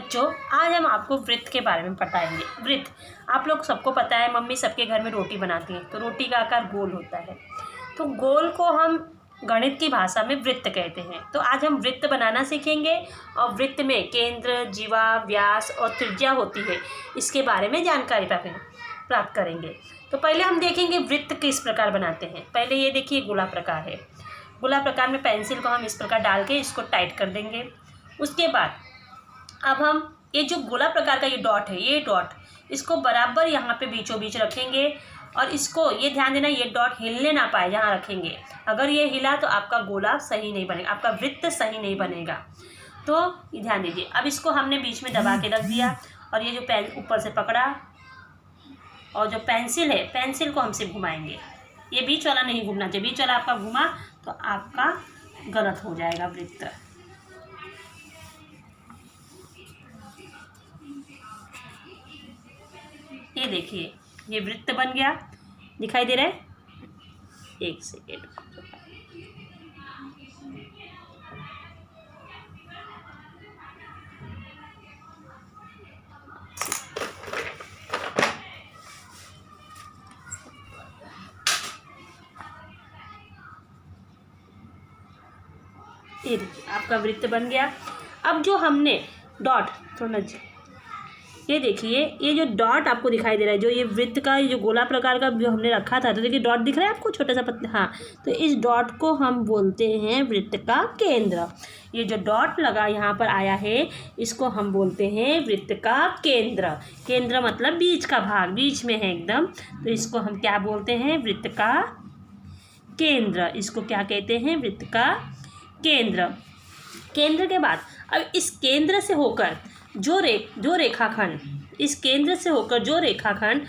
बच्चों, आज हम आपको वृत्त के बारे में बताएंगे। वृत्त आप लोग सबको पता है, मम्मी सबके घर में रोटी बनाती है तो रोटी का आकार गोल होता है। तो गोल को हम गणित की भाषा में वृत्त कहते हैं। तो आज हम वृत्त बनाना सीखेंगे और वृत्त में केंद्र, जीवा, व्यास और त्रिज्या होती है, इसके बारे में जानकारी प्राप्त करेंगे। तो पहले हम देखेंगे वृत्त किस प्रकार बनाते हैं। पहले ये देखिए गोला प्रकार है। गोला प्रकार में पेंसिल को हम इस प्रकार डाल के इसको टाइट कर देंगे। उसके बाद अब हम ये जो गोला प्रकार का ये डॉट है, ये डॉट इसको बराबर यहाँ पे बीचों बीच रखेंगे और इसको ये ध्यान देना, ये डॉट हिलने ना पाए जहाँ रखेंगे। अगर ये हिला तो आपका गोला सही नहीं बनेगा, आपका वृत्त सही नहीं बनेगा। तो ये ध्यान दीजिए। अब इसको हमने बीच में दबा के रख दिया और ये जो पेन ऊपर से पकड़ा और जो पेंसिल है, पेंसिल को हमसे घुमाएंगे। ये बीच वाला नहीं घूमना चाहिए, बीच वाला आपका घुमा तो आपका गलत हो जाएगा वृत्त। ये देखिए ये वृत्त बन गया, दिखाई दे रहा है। एक सेकेंड, ये देखिए आपका वृत्त बन गया। अब जो हमने डॉट थोड़ा, ये देखिए ये जो डॉट आपको दिखाई दे रहा है, जो ये वृत्त का ये जो गोला प्रकार का जो हमने रखा था, तो देखिए डॉट दिख रहा है आपको, छोटा सा पतला। हाँ, तो इस डॉट को हम बोलते हैं वृत्त का केंद्र। ये जो डॉट लगा यहाँ पर आया है, इसको हम बोलते हैं वृत्त का केंद्र। केंद्र मतलब बीच का भाग, बीच में है एकदम, तो इसको हम क्या बोलते हैं? वृत्त का केंद्र। इसको क्या कहते हैं? वृत्त का केंद्र। केंद्र के बाद अब इस केंद्र से होकर जो रेखाखंड, इस केंद्र से होकर जो रेखाखंड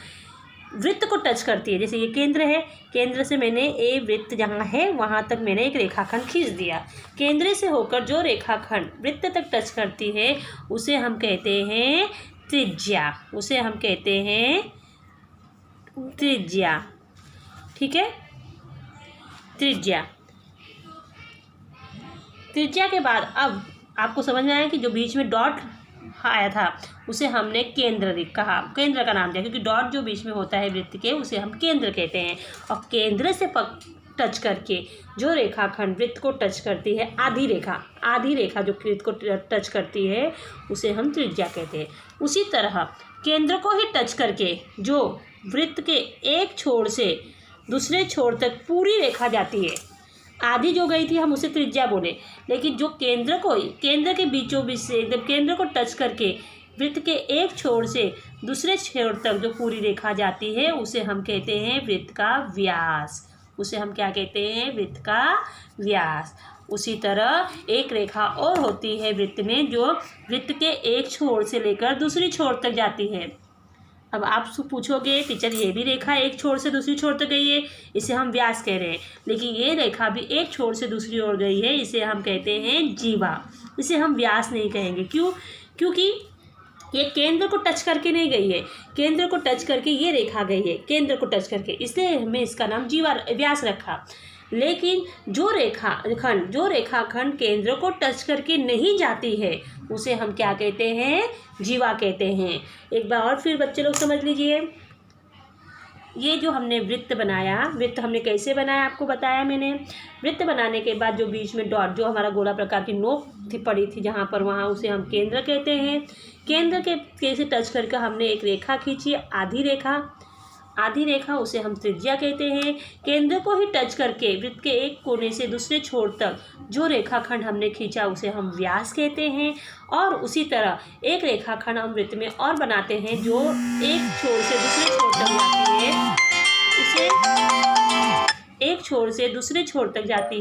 वृत्त को टच करती है, जैसे ये केंद्र है, केंद्र से मैंने ए वृत्त जहाँ है वहाँ तक मैंने एक रेखाखंड खींच दिया। केंद्र से होकर जो रेखाखंड वृत्त तक टच करती है उसे हम कहते हैं त्रिज्या। उसे हम कहते हैं त्रिज्या। ठीक है, त्रिज्या। त्रिज्या के बाद अब आपको समझ में आया कि जो बीच में डॉट आया था उसे हमने केंद्र कहा, केंद्र का नाम दिया, क्योंकि डॉट जो बीच में होता है वृत्त के उसे हम केंद्र कहते हैं। और केंद्र से टच करके जो रेखाखंड वृत्त को टच करती है, आधी रेखा जो वृत्त को टच करती है उसे हम त्रिज्या कहते हैं। उसी तरह केंद्र को ही टच करके जो वृत्त के एक छोर से दूसरे छोर तक पूरी रेखा जाती है, आधी जो गई थी हम उसे त्रिज्या बोले, लेकिन जो केंद्र के बीचों बीच से एकदम केंद्र को टच करके वृत्त के एक छोर से दूसरे छोर तक जो पूरी रेखा जाती है उसे हम कहते हैं वृत्त का व्यास। उसे हम क्या कहते हैं? वृत्त का व्यास। उसी तरह एक रेखा और होती है वृत्त में, जो वृत्त के एक छोर से लेकर दूसरी छोर तक जाती है। अब आप पूछोगे टीचर ये भी रेखा एक छोर से दूसरी छोर तक गई है, इसे हम व्यास कह रहे हैं, लेकिन ये रेखा भी एक छोर से दूसरी ओर गई है, इसे हम कहते हैं जीवा। इसे हम व्यास नहीं कहेंगे। क्यों? क्योंकि ये केंद्र को टच करके नहीं गई है, केंद्र को टच करके ये रेखा गई है, केंद्र को टच करके, इसलिए हमने इसका नाम जीवा व्यास रखा। लेकिन जो रेखाखंड केंद्र को टच करके नहीं जाती है उसे हम क्या कहते हैं? जीवा कहते हैं। एक बार और फिर बच्चे लोग समझ लीजिए। ये जो हमने वृत्त बनाया, वृत्त हमने कैसे बनाया आपको बताया मैंने। वृत्त बनाने के बाद जो बीच में डॉट, जो हमारा गोला प्रकार की नोक पड़ी थी जहाँ पर, वहाँ उसे हम केंद्र कहते हैं। केंद्र के से टच करके हमने एक रेखा खींची, आधी रेखा, उसे हम त्रिज्या कहते हैं। केंद्र को ही टच करके वृत्त के एक कोने से दूसरे छोर तक जो रेखाखंड हमने खींचा उसे हम व्यास कहते हैं। और उसी तरह एक रेखाखंड हम वृत्त में और बनाते हैं जो एक छोर से दूसरे छोर तक जाती है, उसे एक छोर से दूसरे छोर तक जाती है